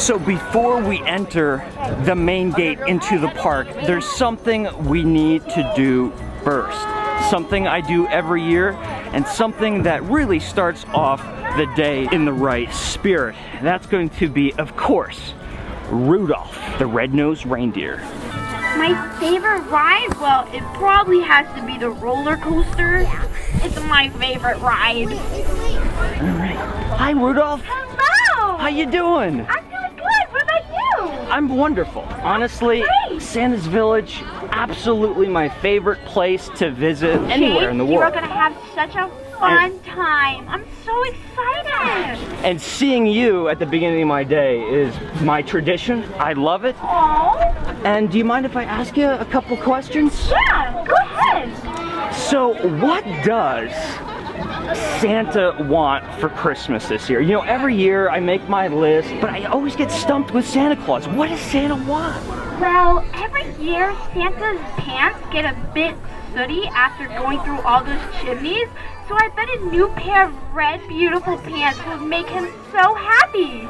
So before we enter the main gate into the park, there's something we need to do first. Something I do every year, and something that really starts off the day in the right spirit. That's going to be, of course, Rudolph, the red-nosed reindeer. My favorite ride? Well, it probably has to be the roller coaster. It's my favorite ride. All right. Hi, Rudolph. Hello! How you doing? I'm doing good. What about you? I'm wonderful. Honestly, Great. Santa's Village, absolutely my favorite place to visit anywhere in the world. You are going to have such a fun time. I'm so excited. And seeing you at the beginning of my day is my tradition. I love it. Aww. And do you mind if I ask you a couple questions? Yeah, go ahead. So what does Santa want for Christmas this year? You know, every year I make my list, but I always get stumped with Santa Claus. What does Santa want? Well, every year Santa's pants get a bit sooty after going through all those chimneys, so I bet a new pair of red beautiful pants would make him so happy.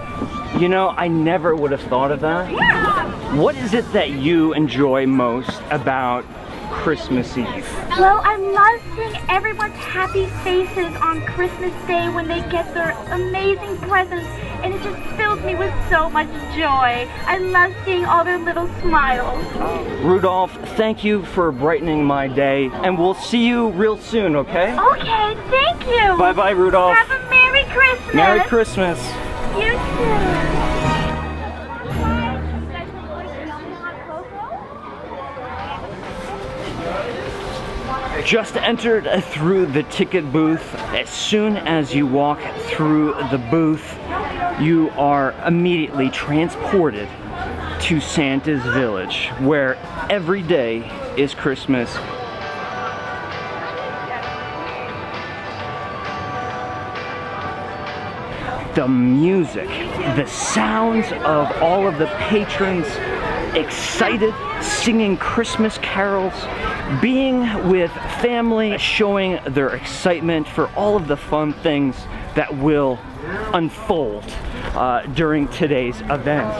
You know, I never would have thought of that. Yeah. What is it that you enjoy most about Christmas Eve? Well, I love seeing everyone's happy faces on Christmas Day when they get their amazing presents, and it just fills me with so much joy. I love seeing all their little smiles. Rudolph, thank you for brightening my day, and we'll see you real soon, okay? Okay, thank you. Bye-bye, Rudolph. Have a Merry Christmas. Merry Christmas. You too. Just entered through the ticket booth. As soon as you walk through the booth, you are immediately transported to Santa's Village, where every day is Christmas. The music, the sounds of all of the patrons excited, singing Christmas carols, being with family, showing their excitement for all of the fun things that will unfold during today's event.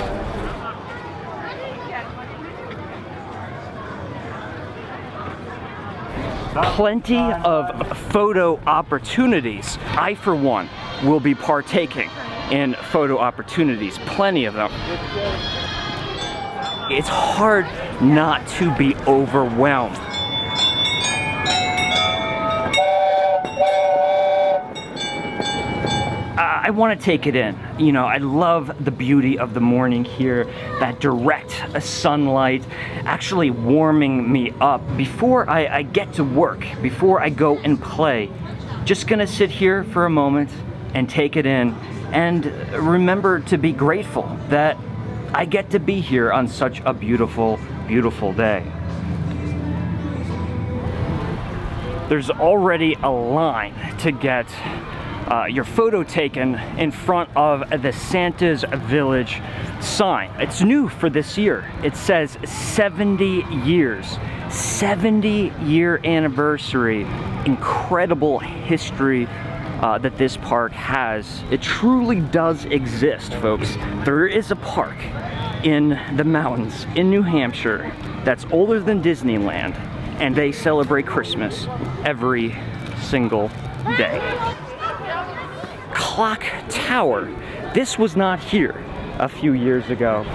Plenty of photo opportunities. I, for one, will be partaking in photo opportunities, plenty of them. It's hard not to be overwhelmed. I want to take it in. You know, I love the beauty of the morning here, that direct sunlight actually warming me up before I get to work, before I go and play. Just gonna sit here for a moment and take it in and remember to be grateful that I get to be here on such a beautiful, beautiful day. There's already a line to get your photo taken in front of the Santa's Village sign. It's new for this year. It says 70 years, 70-year anniversary. Incredible history that this park has. It truly does exist, folks. There is a park in the mountains in New Hampshire that's older than Disneyland, and they celebrate Christmas every single day. Clock Tower. This was not here a few years ago.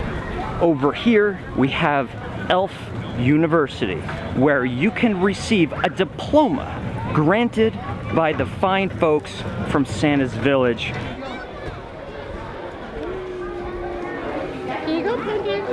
Over here we have Elf University, where you can receive a diploma granted by the fine folks from Santa's Village. Here you go, Poogee.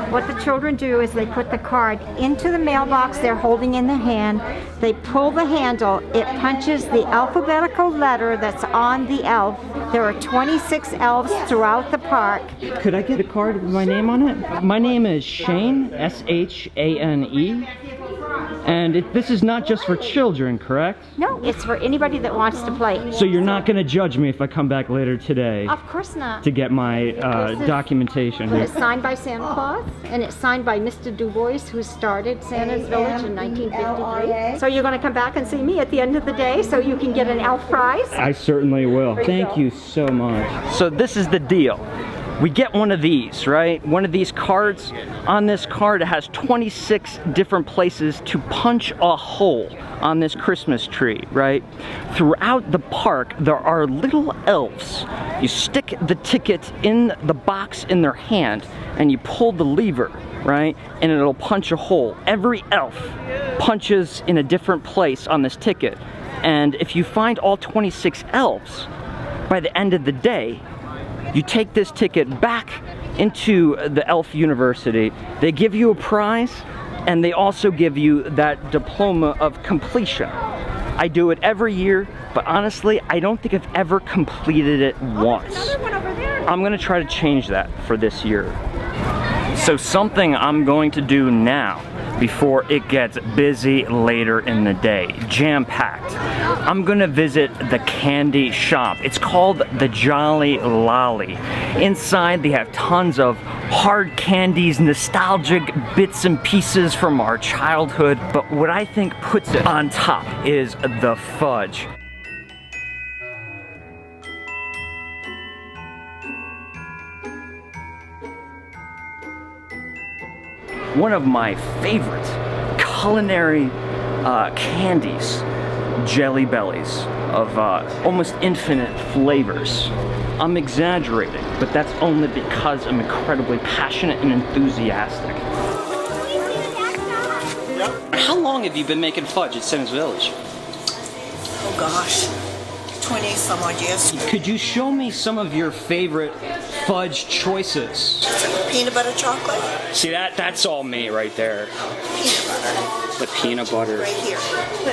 What the children do is they put the card into the mailbox they're holding in the hand. They pull the handle. It punches the alphabetical letter that's on the elf. There are 26 elves throughout the park. Could I get a card with my name on it? My name is Shane, S-H-A-N-E. And this is not just for children, correct? No, it's for anybody that wants to play. So you're not going to judge me if I come back later today Of course not. to get my documentation. But it's signed by Santa Claus, and it's signed by Mr. Du Bois, who started Santa's Village in 1953. So you're going to come back and see me at the end of the day, so you can get an elf prize. I certainly will. Thank you so much. So this is the deal. We get one of these, right? One of these cards. On this card, it has 26 different places to punch a hole on this Christmas tree, right? Throughout the park, there are little elves. You stick the ticket in the box in their hand, and you pull the lever, right? And it'll punch a hole. Every elf punches in a different place on this ticket. And if you find all 26 elves, by the end of the day, you take this ticket back into the Elf University. They give you a prize, and they also give you that diploma of completion. I do it every year, but honestly, I don't think I've ever completed it once. I'm gonna try to change that for this year. So something I'm going to do now before it gets busy later in the day, jam-packed. I'm gonna visit the candy shop. It's called the Jolly Lolly. Inside they have tons of hard candies, nostalgic bits and pieces from our childhood, but what I think puts it on top is the fudge. One of my favorite culinary candies, Jelly Bellies of almost infinite flavors. I'm exaggerating, but that's only because I'm incredibly passionate and enthusiastic. How long have you been making fudge at Santa's Village? Oh gosh, 20 some odd years. Could you show me some of your favorite fudge choices? Peanut butter chocolate. See, that's all me right there. Peanut butter. The peanut butter. Right here.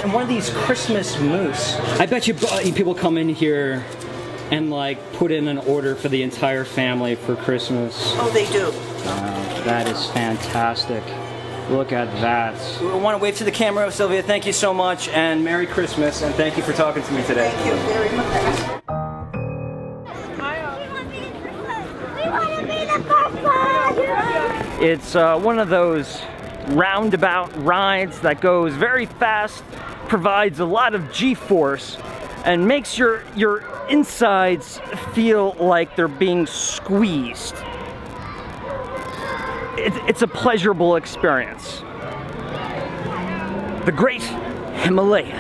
And one of these Christmas mousse. I bet you people come in here and like put in an order for the entire family for Christmas. Oh, they do. That is fantastic. Look at that. I want to wave to the camera, Sylvia. Thank you so much, and Merry Christmas, and thank you for talking to me today. Thank you very much. It's one of those roundabout rides that goes very fast, provides a lot of G-force, and makes your insides feel like they're being squeezed. It's a pleasurable experience. The Great Himalaya.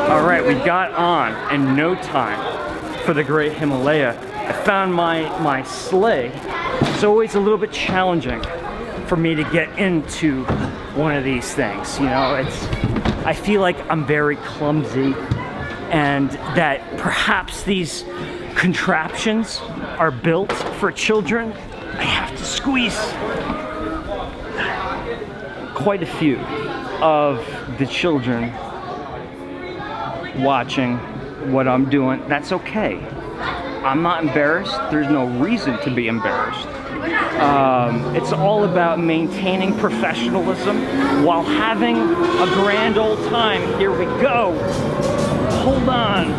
All right, we got on in no time for the Great Himalaya. I found my sleigh. It's always a little bit challenging for me to get into one of these things. You know, I feel like I'm very clumsy, and that perhaps these contraptions are built for children. I have to squeeze quite a few of the children watching what I'm doing. That's okay. I'm not embarrassed. There's no reason to be embarrassed. It's all about maintaining professionalism while having a grand old time. Here we go. Hold on.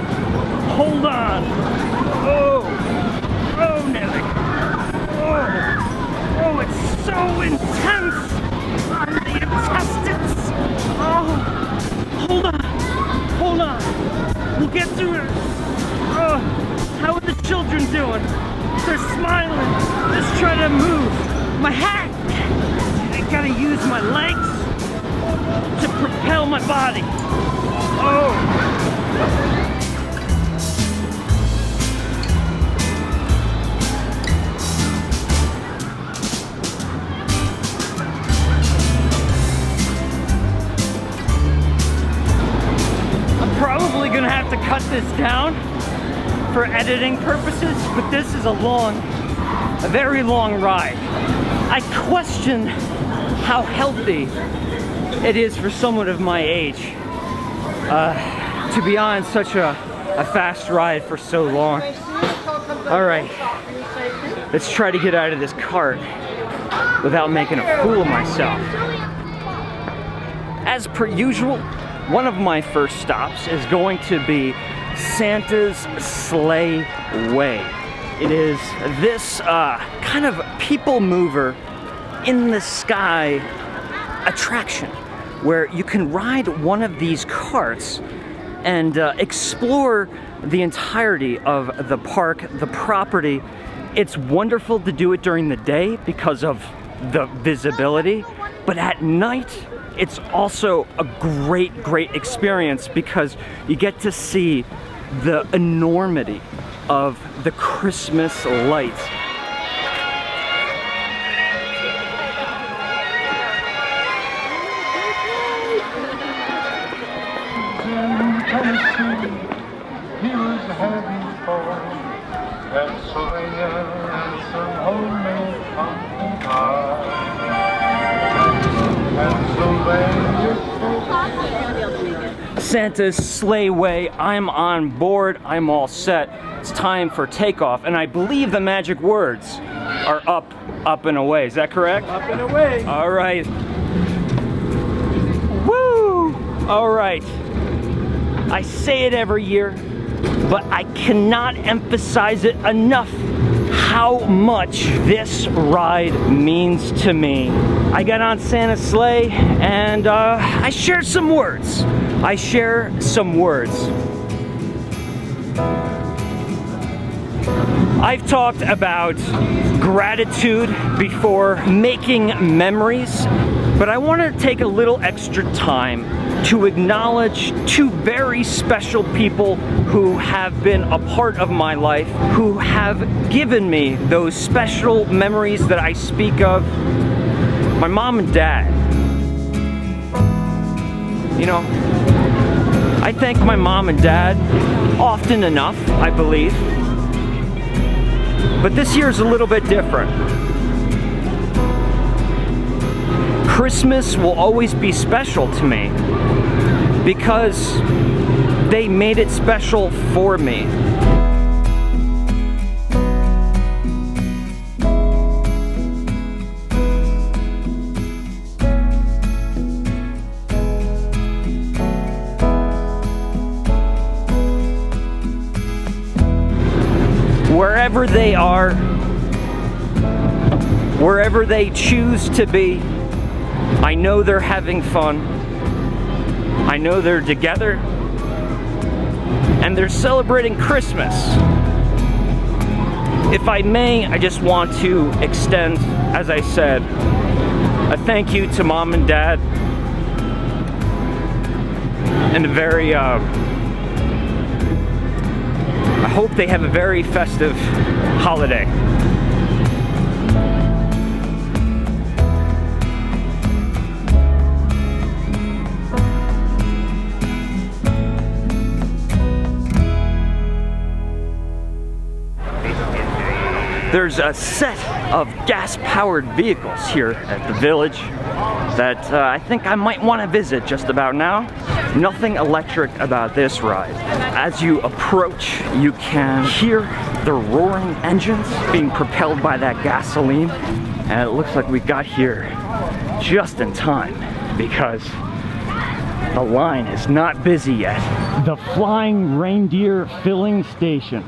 Hold on. Oh. Oh, Nelly. Oh. Oh, it's so intense on the intestines. Oh. Hold on. Hold on. We'll get through it. Oh. How are the children doing? They're smiling. Let's try to move. My hat. I gotta use my legs to propel my body. Oh. I'm probably gonna have to cut this down for editing purposes, but this is a very long ride. I question how healthy it is for someone of my age to be on such a fast ride for so long. All right, let's try to get out of this cart without making a fool of myself. As per usual, one of my first stops is going to be Santa's Sleigh Way. It is this kind of people mover in the sky attraction where you can ride one of these carts and explore the entirety of the park, the property. It's wonderful to do it during the day because of the visibility, but at night it's also a great experience because you get to see the enormity of the Christmas lights. Santa's Sleigh Way, I'm on board, I'm all set. It's time for takeoff, and I believe the magic words are up and away. Is that correct? Up and away. All right. Woo! All right. I say it every year, but I cannot emphasize it enough how much this ride means to me. I got on Santa's sleigh and I shared some words. I've talked about gratitude before, making memories, but I want to take a little extra time to acknowledge two very special people who have been a part of my life, who have given me those special memories that I speak of. My mom and dad. You know, I thank my mom and dad often enough, I believe. But this year's a little bit different. Christmas will always be special to me because they made it special for me. Wherever they are, wherever they choose to be, I know they're having fun. I know they're together. And they're celebrating Christmas. If I may, I just want to extend, as I said, a thank you to Mom and Dad. And a very, I hope they have a very festive holiday. There's a set of gas-powered vehicles here at the village that I think I might want to visit just about now. Nothing electric about this ride. As you approach, you can hear the roaring engines being propelled by that gasoline. And it looks like we got here just in time because the line is not busy yet. The Flying Reindeer Filling Station.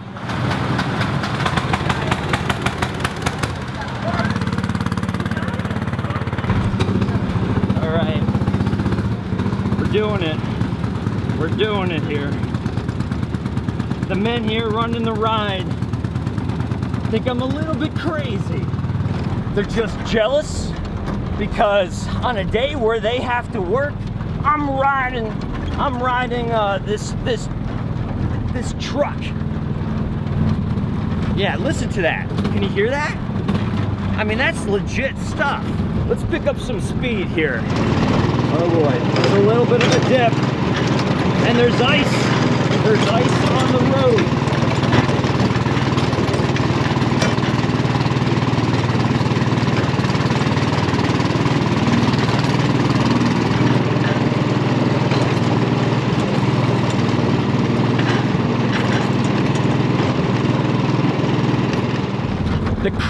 We're doing it here. The men here running the ride think I'm a little bit crazy. They're just jealous because on a day where they have to work, I'm riding this truck. Yeah, listen to that. Can you hear that? I mean, that's legit stuff. Let's pick up some speed here. Oh boy, there's a little bit of a dip. And there's ice. There's ice on the road.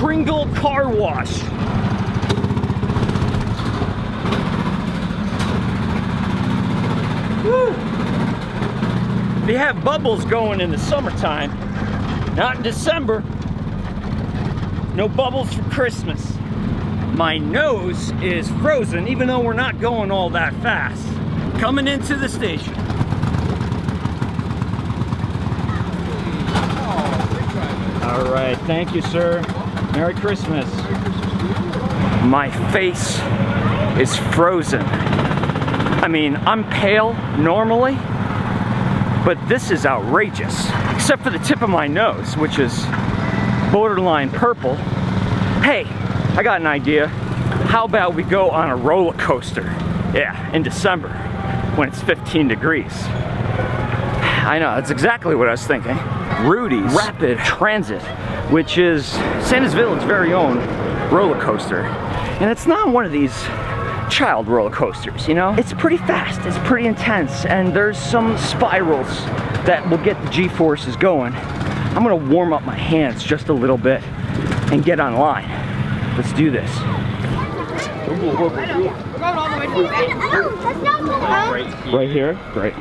Kringle car wash. Woo. They have bubbles going in the summertime, not in December. No bubbles for Christmas. My nose is frozen, even though we're not going all that fast. Coming into the station. All right, thank you, sir. Merry Christmas. My face is frozen. I mean, I'm pale normally, but this is outrageous. Except for the tip of my nose, which is borderline purple. Hey, I got an idea. How about we go on a roller coaster? Yeah, in December, when it's 15 degrees. I know, that's exactly what I was thinking. Rudy's Rapid Transit, which is Santa's Village's very own roller coaster. And it's not one of these child roller coasters, you know? It's pretty fast, it's pretty intense, and there's some spirals that will get the G-forces going. I'm gonna warm up my hands just a little bit and get online. Let's do this. Right here? Great.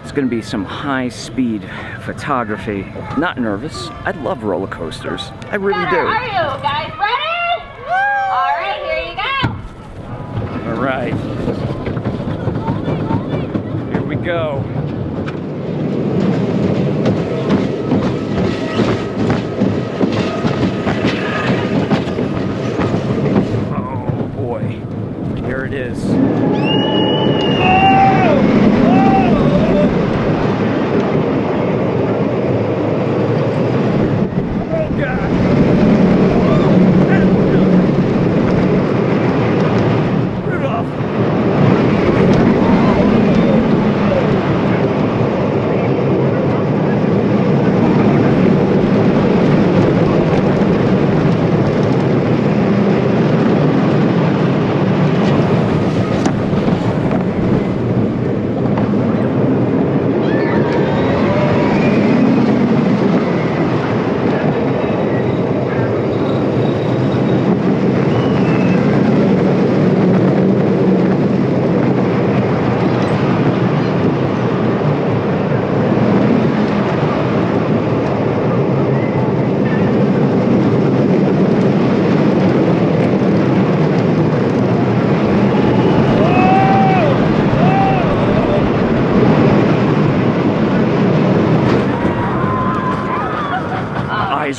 It's gonna be some high-speed photography. Not nervous. I love roller coasters. I really do. Are you guys ready? All right, here you go. All right. Here we go. Oh boy. Here it is.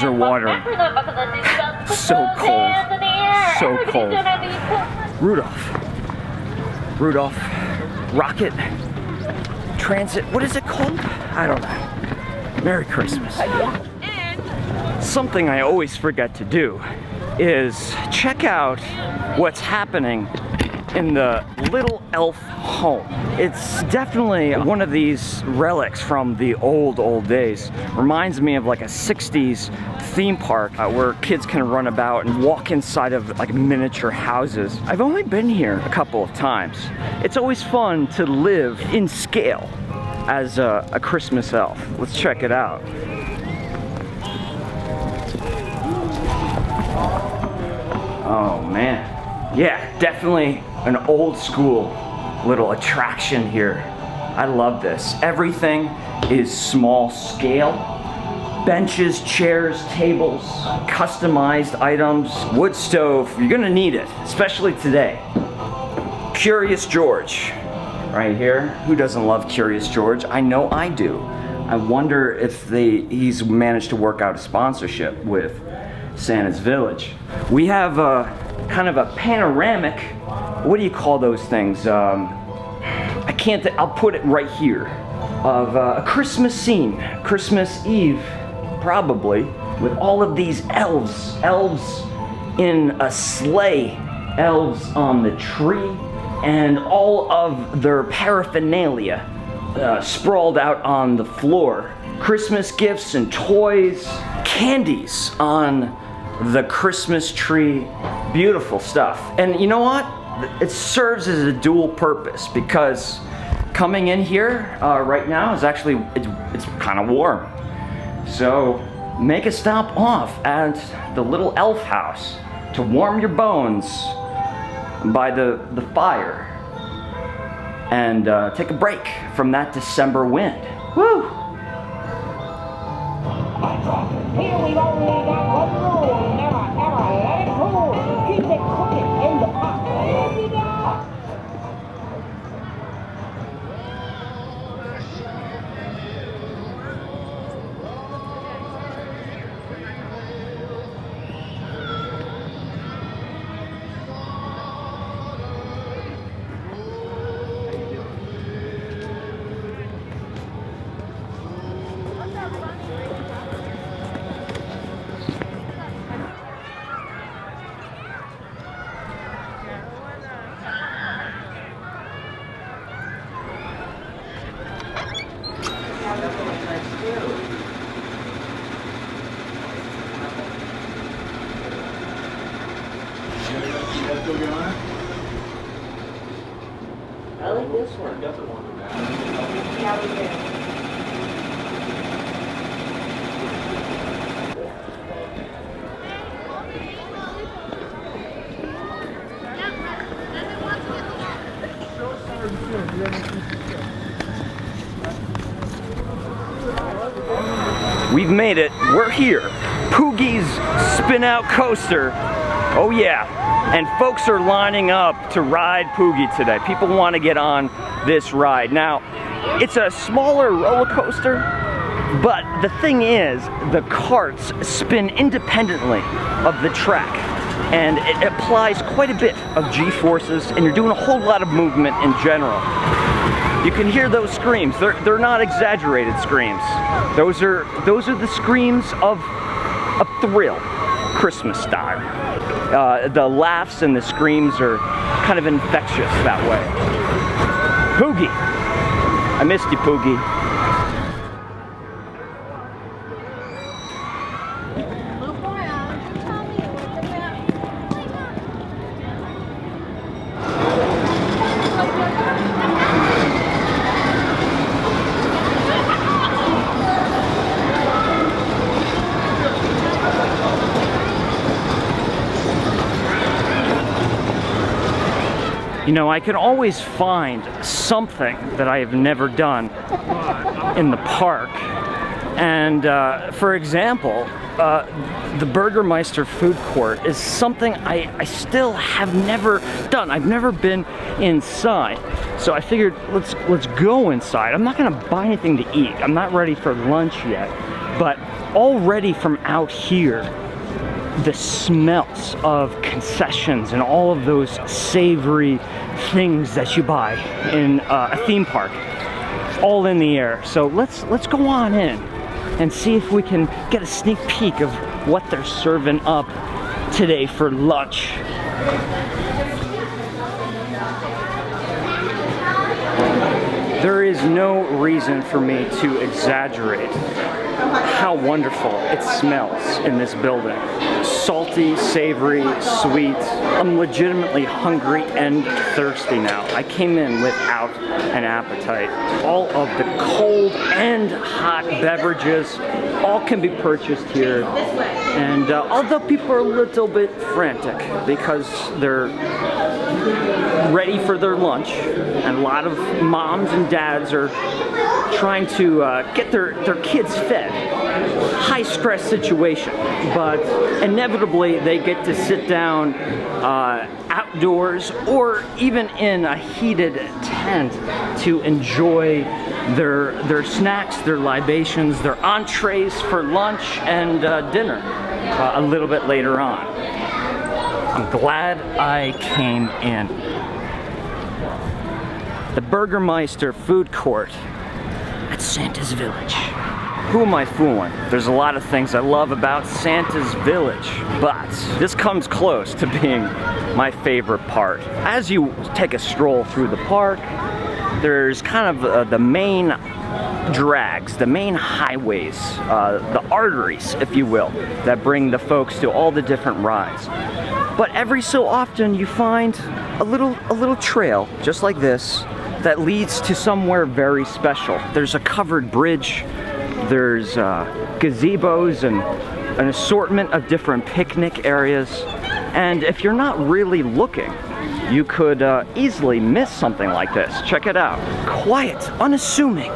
Are watering. So cold. So cold. Rudolph. Rocket. Transit. What is it called? I don't know. Merry Christmas. Something I always forget to do is check out what's happening in the little elf home. It's definitely one of these relics from the old days. Reminds me of like a 60s theme park where kids can run about and walk inside of like miniature houses. I've only been here a couple of times. It's always fun to live in scale as a Christmas elf. Let's check it out. Oh man. Yeah, definitely an old school little attraction here. I love this. Everything is small scale. Benches, chairs, tables, customized items, wood stove. You're gonna need it, especially today. Curious George, right here. Who doesn't love Curious George? I know I do. I wonder if he's managed to work out a sponsorship with Santa's Village. We have kind of a panoramic, what do you call those things? I can't, I'll put it right here, of a Christmas scene, Christmas Eve, probably, with all of these elves in a sleigh, elves on the tree, and all of their paraphernalia sprawled out on the floor. Christmas gifts and toys, candies on the Christmas tree. Beautiful stuff. And you know what? It serves as a dual purpose, because coming in here right now is actually, it's kind of warm. So make a stop off at the little elf house to warm your bones by the fire and take a break from that December wind. Woo! Here we've only got one rule, never ever let it cool. Keep it cooking in the pot. I like this one. Yeah, we do. We've made it. We're here. Poogee's Spin Out Coaster. Oh yeah. And folks are lining up to ride Poogee today. People want to get on this ride. Now, it's a smaller roller coaster, but the thing is, the carts spin independently of the track. And it applies quite a bit of G-forces, and you're doing a whole lot of movement in general. You can hear those screams. They're not exaggerated screams. Those are the screams of a thrill, Christmas style. The laughs and the screams are kind of infectious that way. Poogee, I missed you, Poogee. You know, I can always find something that I have never done in the park. And for example, the Burgermeister food court is something I still have never done. I've never been inside. So I figured let's go inside. I'm not gonna buy anything to eat. I'm not ready for lunch yet. But already from out here, the smells of concessions and all of those savory things that you buy in a theme park, all in the air. So let's go on in and see if we can get a sneak peek of what they're serving up today for lunch. There is no reason for me to exaggerate how wonderful it smells in this building. Salty, savory, sweet. I'm legitimately hungry and thirsty now. I came in without an appetite. All of the cold and hot beverages, all can be purchased here. And although people are a little bit frantic because they're ready for their lunch, and a lot of moms and dads are trying to get their kids fed. High stress situation, but inevitably they get to sit down outdoors or even in a heated tent to enjoy their snacks, their libations, their entrees for lunch and dinner a little bit later on. I'm glad I came in. The Burgermeister food court at Santa's Village. Who am I fooling? There's a lot of things I love about Santa's Village, but this comes close to being my favorite part. As you take a stroll through the park, there's kind of the main drags, the main highways, the arteries, if you will, that bring the folks to all the different rides. But every so often you find a little trail, just like this, that leads to somewhere very special. There's a covered bridge There's gazebos and an assortment of different picnic areas. And if you're not really looking, you could easily miss something like this. Check it out. Quiet, unassuming,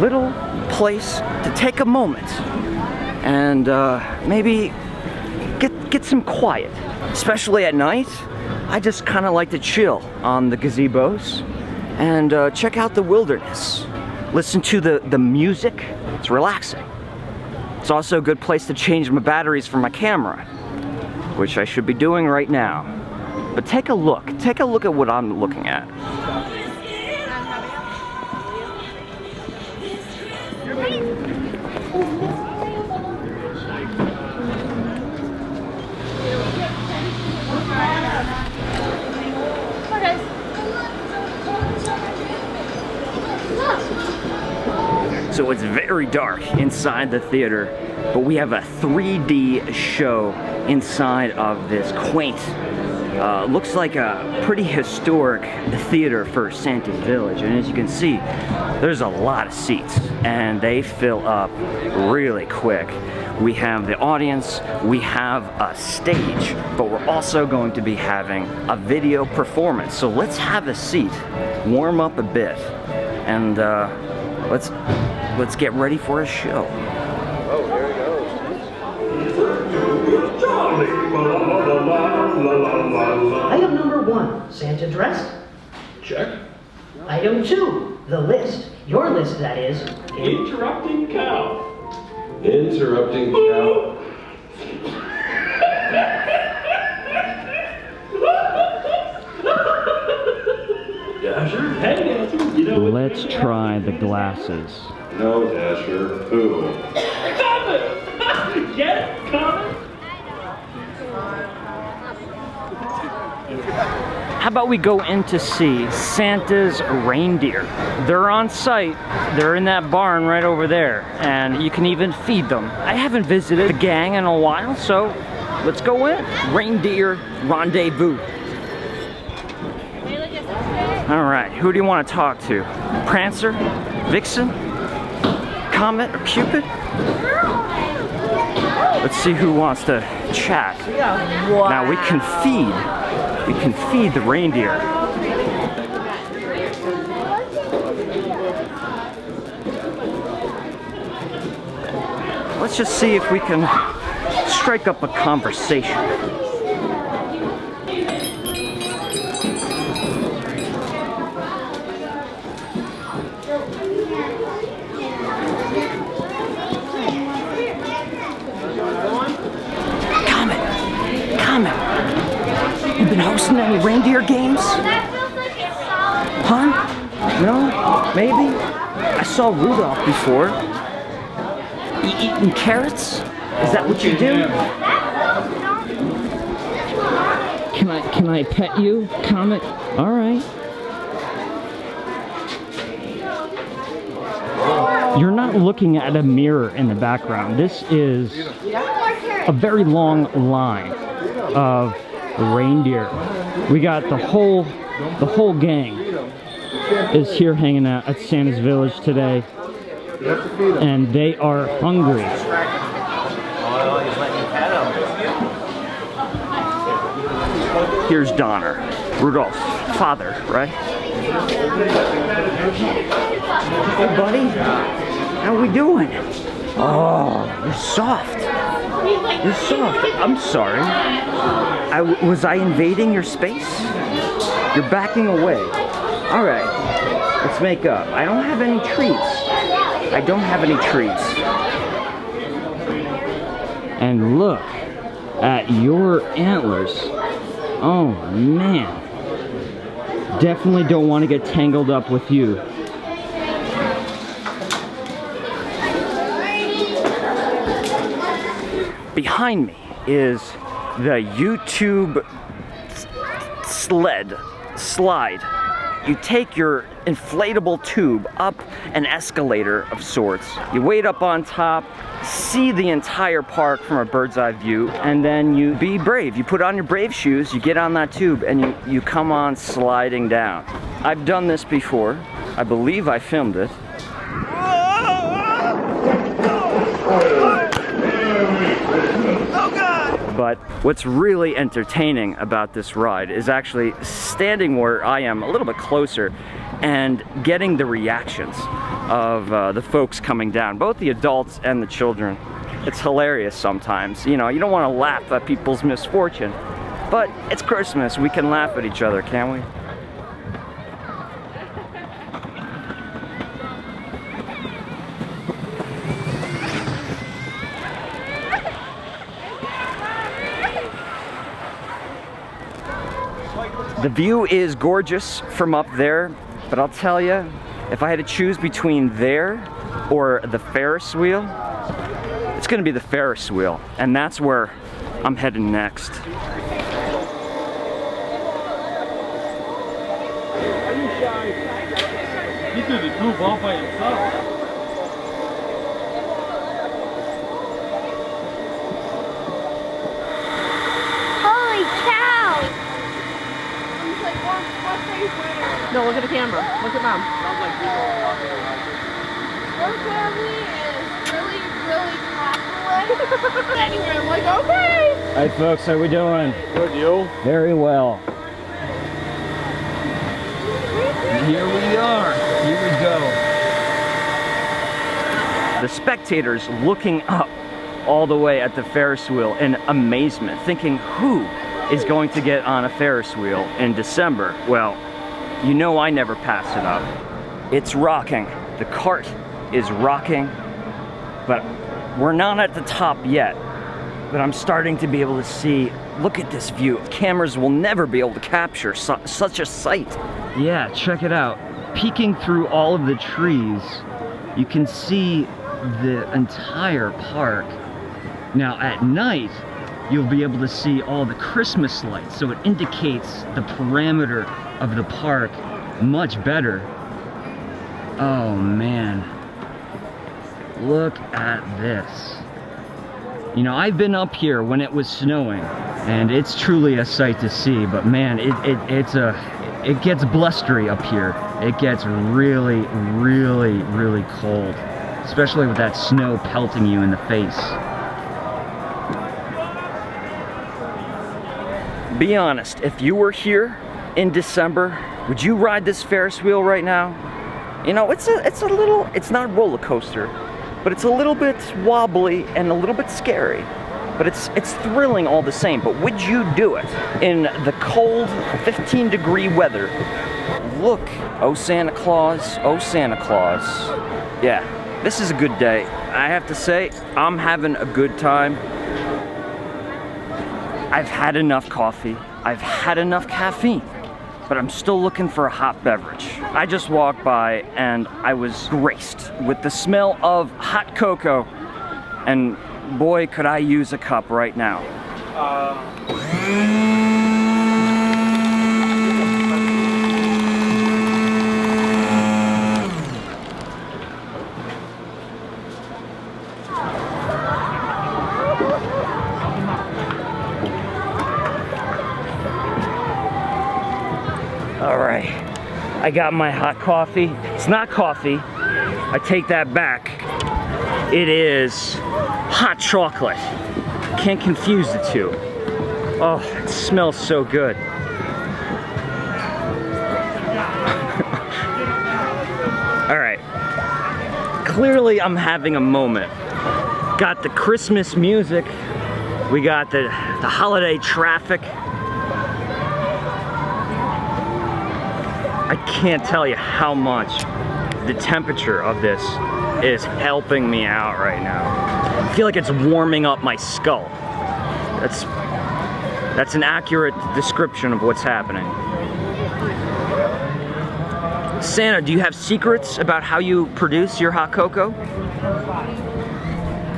little place to take a moment and maybe get some quiet. Especially at night, I just kind of like to chill on the gazebos and check out the wilderness. Listen to the music. It's relaxing. It's also a good place to change my batteries for my camera, which I should be doing right now. But take a look at what I'm looking at. So it's very dark inside the theater, but we have a 3D show inside of this quaint, looks like a pretty historic theater for Santa's Village. And as you can see, there's a lot of seats and they fill up really quick. We have the audience, we have a stage, but we're also going to be having a video performance. So let's have a seat, warm up a bit, and let's get ready for a show. Oh, here he goes. Item number 1, Santa dressed. Check. Item 2, the list. Your list, that is. Interrupting cow. Interrupting cow. Dasher? Hey, Dasher. You know what? Let's try the glasses. No, Dasher. Who? Comet! Get it? Comet? How about we go in to see Santa's reindeer? They're on site. They're in that barn right over there, and you can even feed them. I haven't visited the gang in a while, so let's go in. Reindeer rendezvous. All right, who do you want to talk to? Prancer? Vixen? Comet or Cupid? Let's see who wants to chat. Now we can feed the reindeer. Let's just see if we can strike up a conversation. Comet, you been hosting any reindeer games? Huh? No? Maybe? I saw Rudolph before. You eating carrots? Is that what you do? Can I pet you, Comet? All right. You're not looking at a mirror in the background. This is a very long line of reindeer. We got the whole gang is here hanging out at Santa's Village today, and they are hungry. Here's Donner, Rudolph's father, right? Hey buddy, how we doing? Oh, you're soft. You're soft. I'm sorry. Was I invading your space? You're backing away. All right, let's make up. I don't have any treats. I don't have any treats. And look at your antlers. Oh man. Definitely don't want to get tangled up with you. Behind me is the YouTube slide. You take your inflatable tube up an escalator of sorts. You wait up on top, see the entire park from a bird's eye view, and then you be brave. You put on your brave shoes, you get on that tube, and you come on sliding down. I've done this before. I believe I filmed it. But what's really entertaining about this ride is actually standing where I am, a little bit closer, and getting the reactions of the folks coming down, both the adults and the children. It's hilarious sometimes. You know, you don't want to laugh at people's misfortune, but it's Christmas. We can laugh at each other, can't we? The view is gorgeous from up there, but I'll tell you, if I had to choose between there or the Ferris wheel, it's gonna be the Ferris wheel, and that's where I'm heading next. Are you shy? He did the group all by himself. Holy cow! No, look at the camera. Look at mom. Our family is really popular. Anyway, I'm like, okay. Hi folks, how we doing? Good, you? Very well. Here we are. Here we go. The spectators looking up all the way at the Ferris wheel in amazement, thinking, who is going to get on a Ferris wheel in December? Well, you know I never pass it up. It's rocking. The cart is rocking, but we're not at the top yet. But I'm starting to be able to see, look at this view. Cameras will never be able to capture such a sight. Yeah, check it out. Peeking through all of the trees, you can see the entire park. Now at night, you'll be able to see all the Christmas lights, so it indicates the perimeter of the park much better. Oh man, look at this. You know, I've been up here when it was snowing, and it's truly a sight to see, but man, it gets blustery up here. It gets really, really, really cold, especially with that snow pelting you in the face. Be honest, if you were here in December, would you ride this Ferris wheel right now? You know, it's not a roller coaster, but it's a little bit wobbly and a little bit scary. But it's thrilling all the same. But would you do it in the cold 15-degree weather? Look, oh Santa Claus, oh Santa Claus. Yeah, this is a good day. I have to say, I'm having a good time. I've had enough coffee, I've had enough caffeine, but I'm still looking for a hot beverage. I just walked by and I was graced with the smell of hot cocoa, and boy, could I use a cup right now. All right, I got my hot coffee. It's not coffee, I take that back. It is hot chocolate. Can't confuse the two. Oh, it smells so good. All right, clearly I'm having a moment. Got the Christmas music, we got the holiday traffic. I can't tell you how much the temperature of this is helping me out right now. I feel like it's warming up my skull. That's an accurate description of what's happening. Santa, do you have secrets about how you produce your hot cocoa?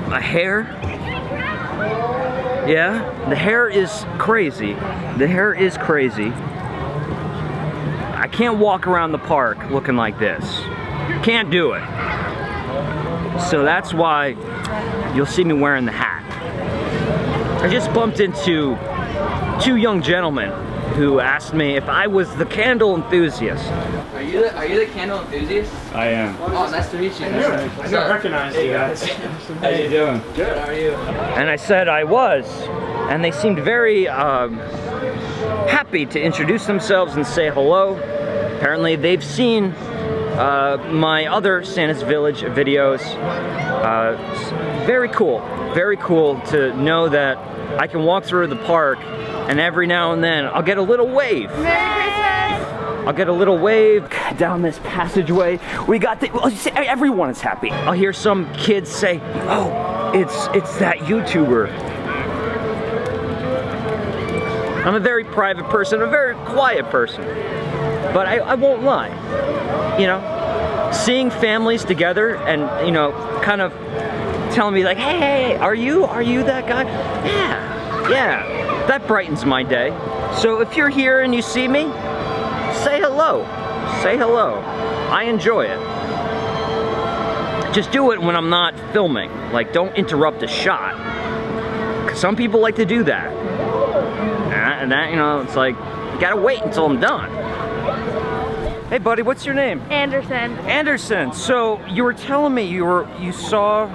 My hair? Yeah, the hair is crazy. The hair is crazy. I can't walk around the park looking like this. Can't do it. So that's why you'll see me wearing the hat. I just bumped into two young gentlemen who asked me if I was the candle enthusiast. Are you the candle enthusiast? I am. Oh, nice to meet you. I don't recognize you guys. How you doing? Good, how are you? And I said I was, and they seemed very happy to introduce themselves and say hello. Apparently they've seen my other Santa's Village videos. Very cool to know that I can walk through the park and every now and then I'll get a little wave. Merry Christmas! I'll get a little wave down this passageway. We got the, well, everyone is happy. I'll hear some kids say, oh, it's that YouTuber. I'm a very private person, a very quiet person, but I won't lie. You know, seeing families together and, you know, kind of telling me like, hey, are you that guy? Yeah, that brightens my day. So if you're here and you see me, say hello. Say hello. I enjoy it. Just do it when I'm not filming. Like, don't interrupt a shot. 'Cause some people like to do that. And that, you know, it's like, you gotta wait until I'm done. Hey buddy, what's your name? Anderson. Anderson. So you were telling me you saw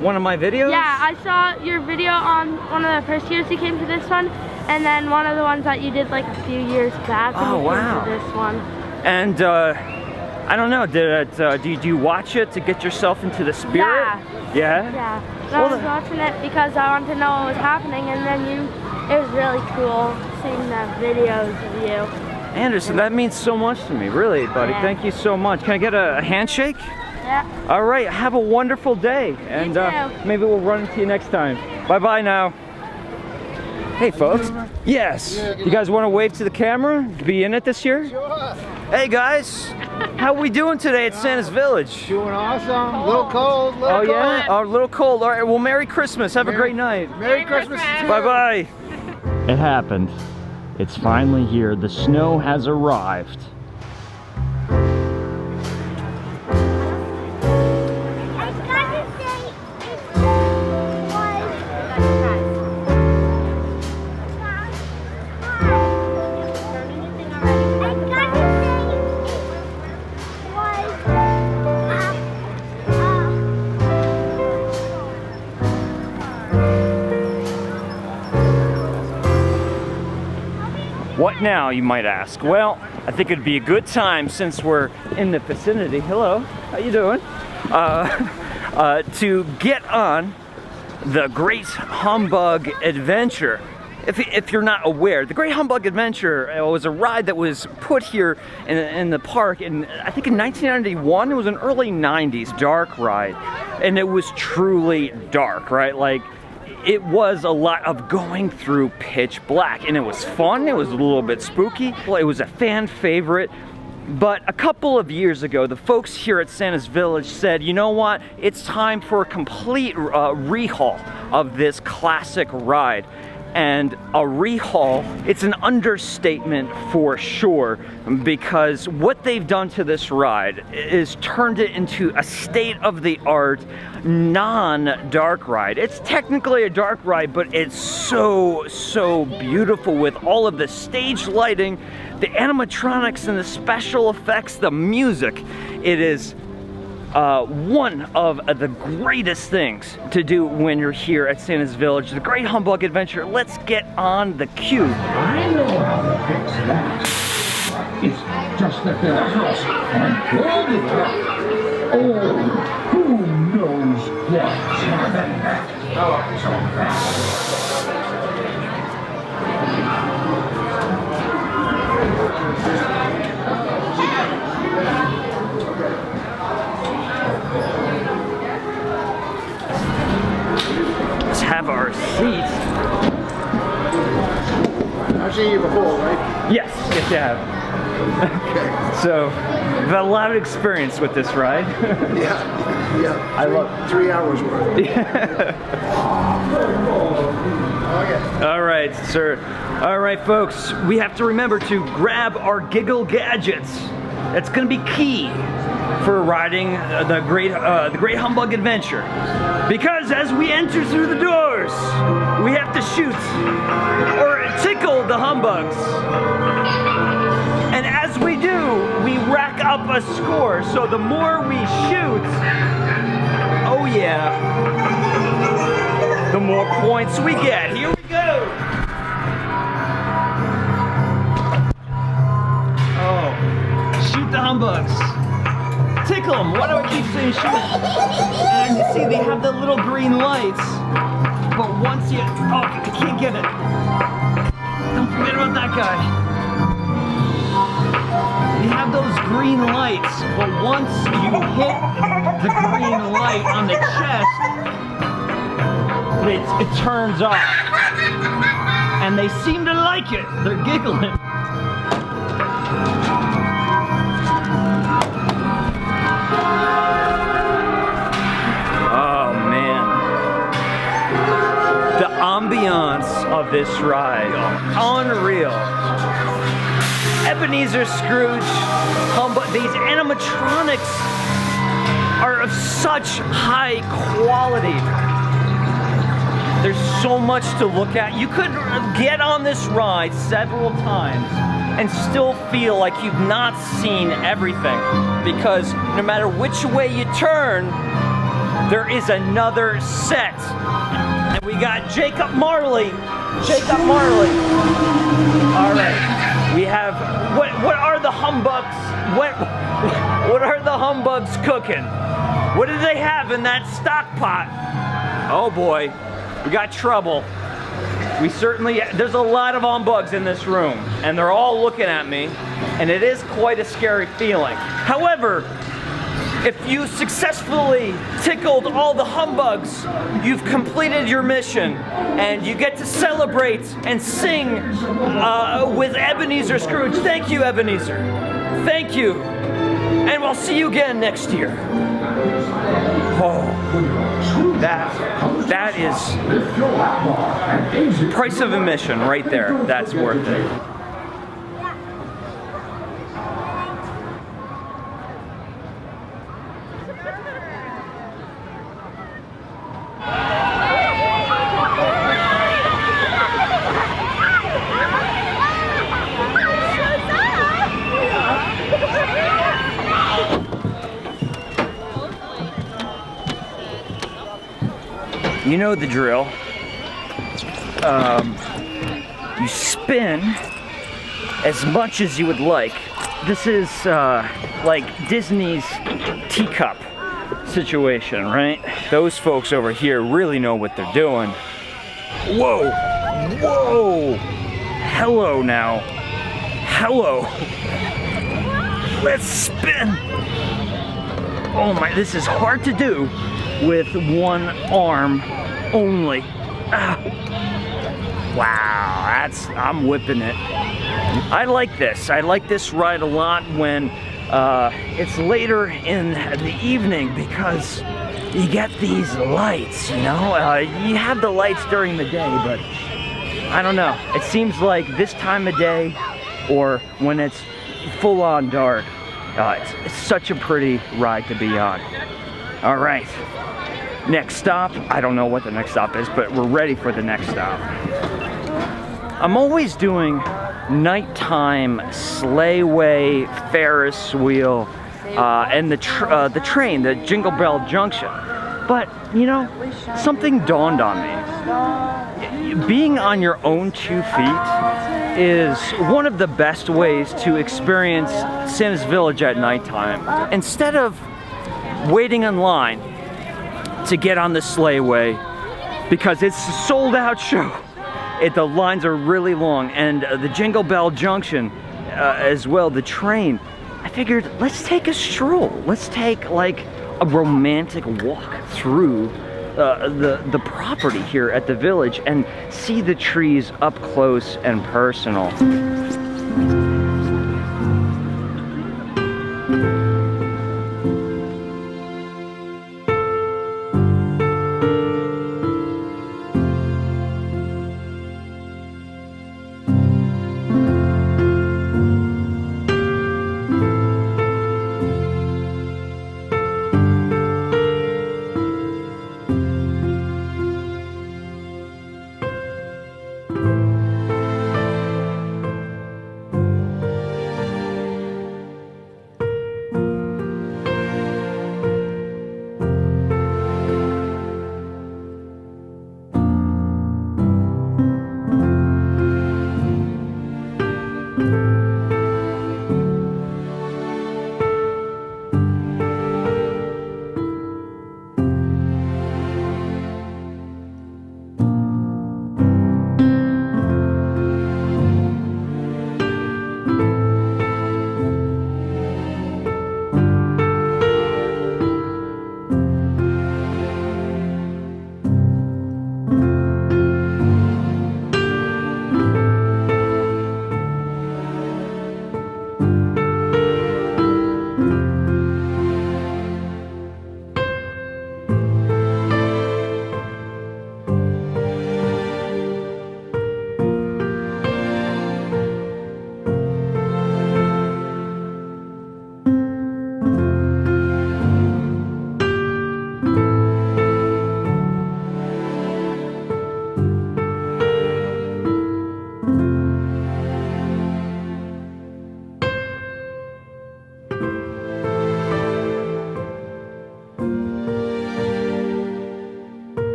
one of my videos? Yeah, I saw your video on one of the first years you came to this one, and then one of the ones that you did like a few years back when you came to this one. And I don't know, do you watch it to get yourself into the spirit? Yeah? Yeah. And I was watching it because I wanted to know what was happening, and then it was really cool seeing the videos of you. Anderson, that means so much to me, really, buddy. Yeah. Thank you so much. Can I get a handshake? Yeah. All right, have a wonderful day. And maybe we'll run into you next time. Bye-bye now. Hey, folks. Yes. You guys want to wave to the camera? Be in it this year? Sure. Hey, guys. How we doing today at Santa's Village? Doing awesome. A little cold. Oh, yeah? Oh, a little cold. All right, well, Merry Christmas. Have a great night. Merry Christmas. Bye-bye. It happened. It's finally here. The snow has arrived. What now, you might ask? Well, I think it'd be a good time, since we're in the vicinity. Hello, how you doing? To get on the Great Humbug Adventure. If you're not aware, the Great Humbug Adventure was a ride that was put here in the park in, I think in 1991. It was an early 90s dark ride, and it was truly dark, right? Like, it was a lot of going through pitch black, and it was fun. It was a little bit spooky. Well, it was a fan favorite. But a couple of years ago, the folks here at Santa's Village said, you know what? It's time for a complete rehaul of this classic ride. And a rehaul, it's an understatement for sure, because what they've done to this ride is turned it into a state-of-the-art non-dark ride. It's technically a dark ride, but it's so beautiful with all of the stage lighting, the animatronics and the special effects, the music. It is one of the greatest things to do when you're here at Santa's Village, the Great Humbug Adventure. Let's get on the queue. I know how to fix that. It's just that their house on Poogee. Oh, who knows what? Let's have our seats. I've seen you before, right? Yes, yes you have. Okay. So, I've had a lot of experience with this ride. Yeah. I love 3 hours worth. Okay. All right, sir. All right, folks. We have to remember to grab our giggle gadgets. That's going to be key for riding the Great Humbug Adventure. Because as we enter through the doors, we have to shoot or tickle the humbugs. And as we do, we rack up a score. So the more we shoot, oh yeah, the more points we get. Here we go. the humbugs. Tickle them. Why do I keep saying shoot? And you see they have the little green lights. But once you, oh, I can't get it. Don't forget about that guy. You have those green lights, but once you hit the green light on the chest, it turns off. And they seem to like it. They're giggling. Oh man. The ambiance of this ride, unreal. Ebenezer Scrooge, Humbug, these animatronics are of such high quality. There's so much to look at. You could get on this ride several times and still feel like you've not seen everything, because no matter which way you turn, there is another set. And we got Jacob Marley. Jacob Marley. All right. We have, what are the humbugs? What are the humbugs cooking? What do they have in that stock pot? Oh boy, we got trouble. We certainly, there's a lot of humbugs in this room, and they're all looking at me, and it is quite a scary feeling. However, if you successfully tickled all the humbugs, you've completed your mission, and you get to celebrate and sing with Ebenezer Scrooge. Thank you, Ebenezer. Thank you. And we'll see you again next year. Oh, that is price of admission right there. That's worth it. You know the drill. You spin as much as you would like. This is like Disney's teacup situation, right? Those folks over here really know what they're doing. Whoa, whoa, hello now, hello. Let's spin. Oh my, this is hard to do with one arm only. Ah. Wow, I'm whipping it. I like this. I like this ride a lot when it's later in the evening, because you get these lights, you know? You have the lights during the day, but I don't know. It seems like this time of day, or when it's full on dark, it's such a pretty ride to be on. All right. Next stop, I don't know what the next stop is, but we're ready for the next stop. I'm always doing nighttime Sleigh Way, Ferris wheel, and the train, the Jingle Bell Junction. But, you know, something dawned on me. Being on your own 2 feet is one of the best ways to experience Santa's Village at nighttime. Instead of waiting in line to get on the Sleigh Way, because it's a sold out show. The lines are really long, and the Jingle Bell Junction as well, the train. I figured, let's take a stroll. Let's take like a romantic walk through the property here at the village and see the trees up close and personal.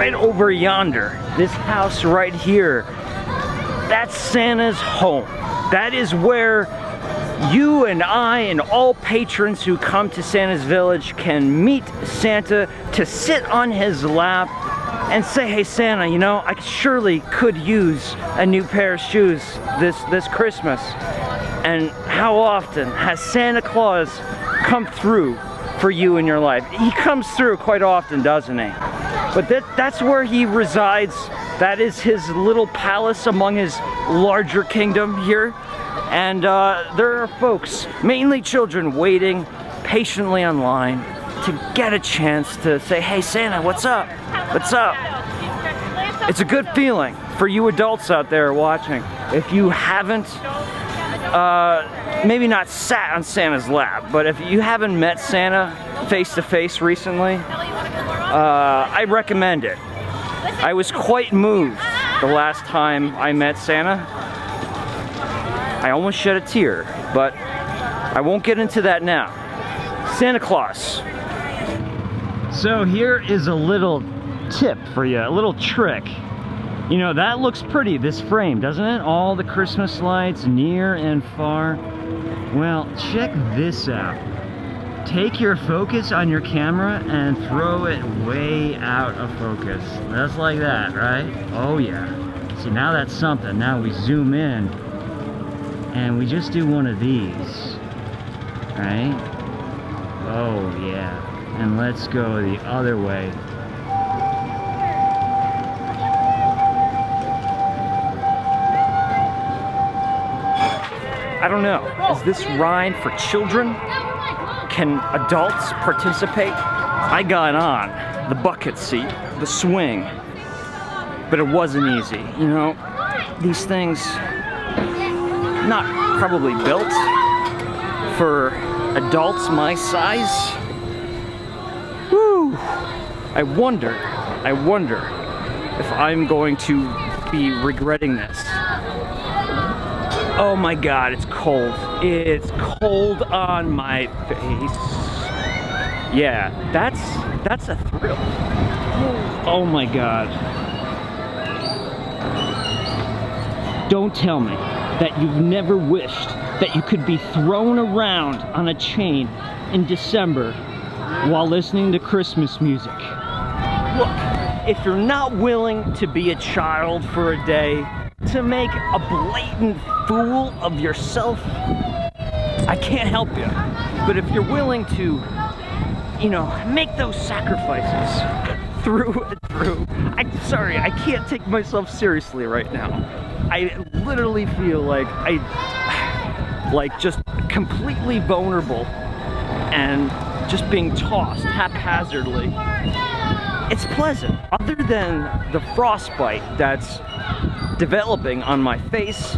right over yonder, this house right here, that's Santa's home. That is where you and I and all patrons who come to Santa's Village can meet Santa, to sit on his lap and say, hey Santa, you know, I surely could use a new pair of shoes this Christmas. And how often has Santa Claus come through for you in your life? He comes through quite often, doesn't he? But that's where he resides. That is his little palace among his larger kingdom here. And there are folks, mainly children, waiting patiently online to get a chance to say, hey Santa, what's up? What's up? It's a good feeling for you adults out there watching. If you haven't, maybe not sat on Santa's lap, but if you haven't met Santa face to face recently, I recommend it. I was quite moved the last time I met Santa. I almost shed a tear, but I won't get into that now. Santa Claus. So here is a little tip for you, a little trick. You know, that looks pretty, this frame, doesn't it? All the Christmas lights near and far. Well, check this out. Take your focus on your camera and throw it way out of focus. Just like that, right? Oh yeah. See, now that's something. Now we zoom in and we just do one of these, right? Oh yeah. And let's go the other way. I don't know, is this ride for children? Can adults participate? I got on the bucket seat, the swing, but it wasn't easy. You know, these things, not probably built for adults my size. Whew. I wonder if I'm going to be regretting this. Oh my God, it's cold. It's cold on my face. Yeah, that's a thrill. Oh my God. Don't tell me that you've never wished that you could be thrown around on a chain in December while listening to Christmas music. Look, if you're not willing to be a child for a day, to make a blatant fool of yourself, I can't help you. But if you're willing to, you know, make those sacrifices through and through, I'm sorry, I can't take myself seriously right now. I literally feel like just completely vulnerable and just being tossed haphazardly. It's pleasant, other than the frostbite that's developing on my face.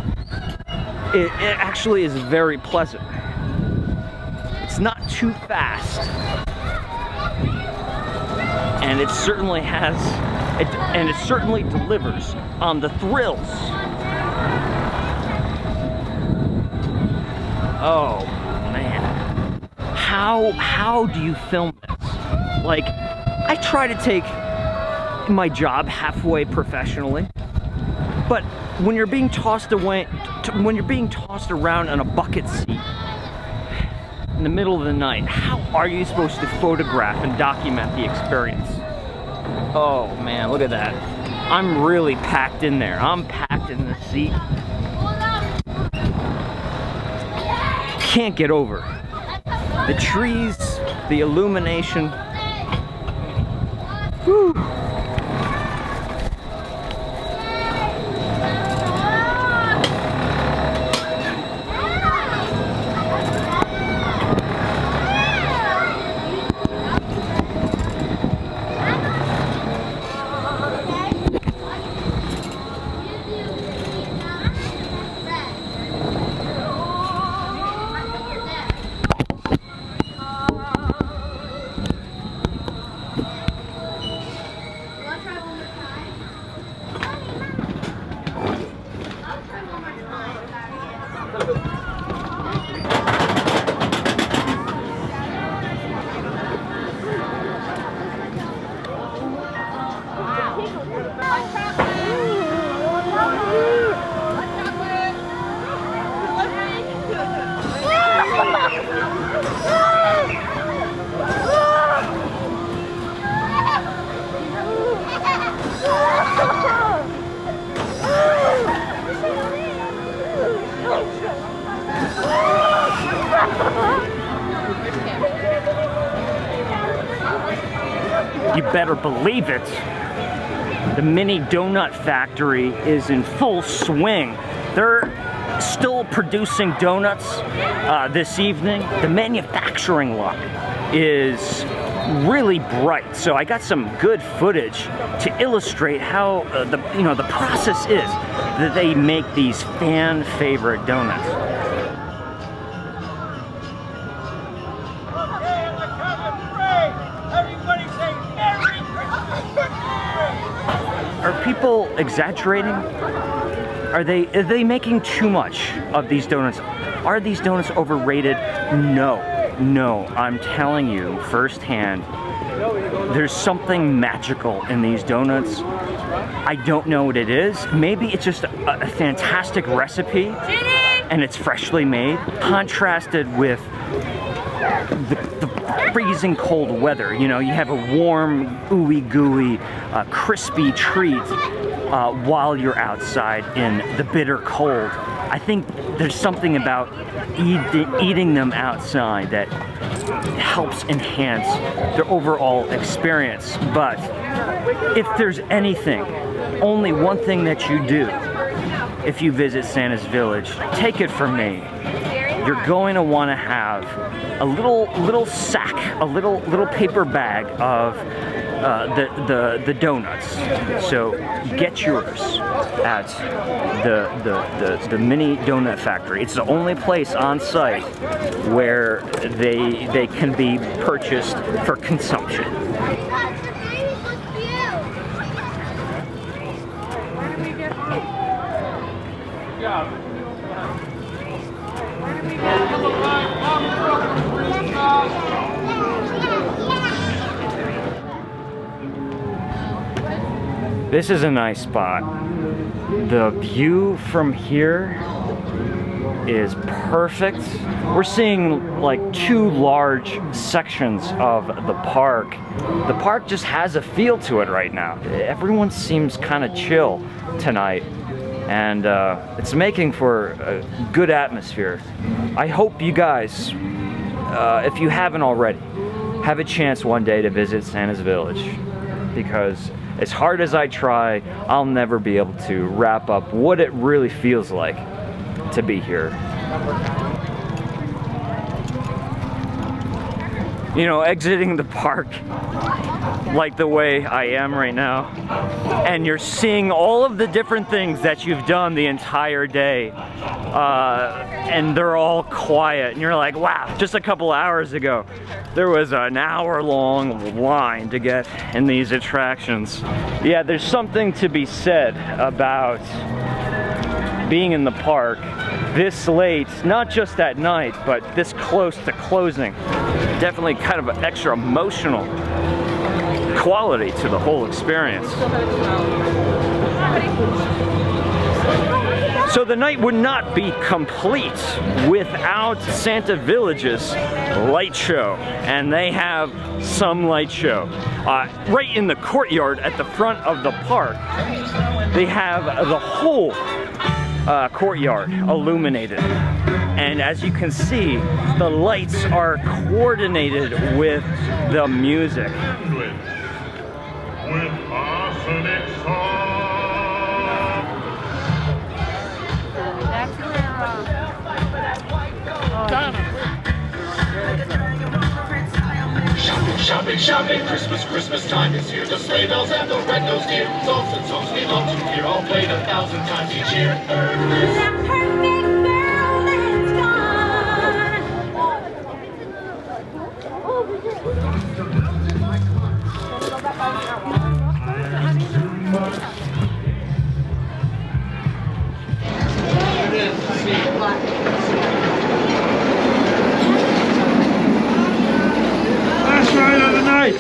It actually is very pleasant. It's not too fast, and it certainly has, and it certainly delivers on the thrills. Oh man, how do you film this? Like, I try to take my job halfway professionally, but when you're being tossed away, when you're being tossed around on a bucket seat in the middle of the night, how are you supposed to photograph and document the experience? Oh man, look at that. I'm really packed in there. I'm packed in the seat. Can't get over the trees, the illumination. Whew. better believe it, the mini donut factory is in full swing. They're still producing donuts this evening. The manufacturing line is really bright, so I got some good footage to illustrate how the process is that they make these fan favorite donuts. Are people exaggerating? Are they making too much of these donuts? Are these donuts overrated? No, I'm telling you firsthand, there's something magical in these donuts. I don't know what it is. Maybe it's just a fantastic recipe and it's freshly made, contrasted with the freezing cold weather. You know, you have a warm, ooey gooey, crispy treat while you're outside in the bitter cold. I think there's something about eating them outside that helps enhance their overall experience. But if there's anything, only one thing that you do if you visit Santa's Village, take it from me, you're going to want to have a little sack, a little paper bag of the donuts. So get yours at the mini donut factory. It's the only place on site where they can be purchased for consumption. This is a nice spot. The view from here is perfect. We're seeing like two large sections of the park. The park just has a feel to it right now. Everyone seems kind of chill tonight, and it's making for a good atmosphere. I hope you guys, if you haven't already, have a chance one day to visit Santa's Village, because as hard as I try, I'll never be able to wrap up what it really feels like to be here. You know, exiting the park like the way I am right now, and you're seeing all of the different things that you've done the entire day, and they're all quiet, and you're like, wow, just a couple hours ago there was an hour-long line to get in these attractions. Yeah, there's something to be said about being in the park this late, not just at night, but this close to closing. Definitely kind of an extra emotional quality to the whole experience. So the night would not be complete without Santa Village's light show, and they have some light show. Right in the courtyard at the front of the park, they have the whole courtyard illuminated. And as you can see, the lights are coordinated with the music. Shopping, shopping, Christmas time is here. The sleigh bells and the red-nosed deer. Songs and songs we love to hear, all played 1,000 times each year. That perfect girl is Last ride of the night.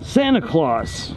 Santa Claus.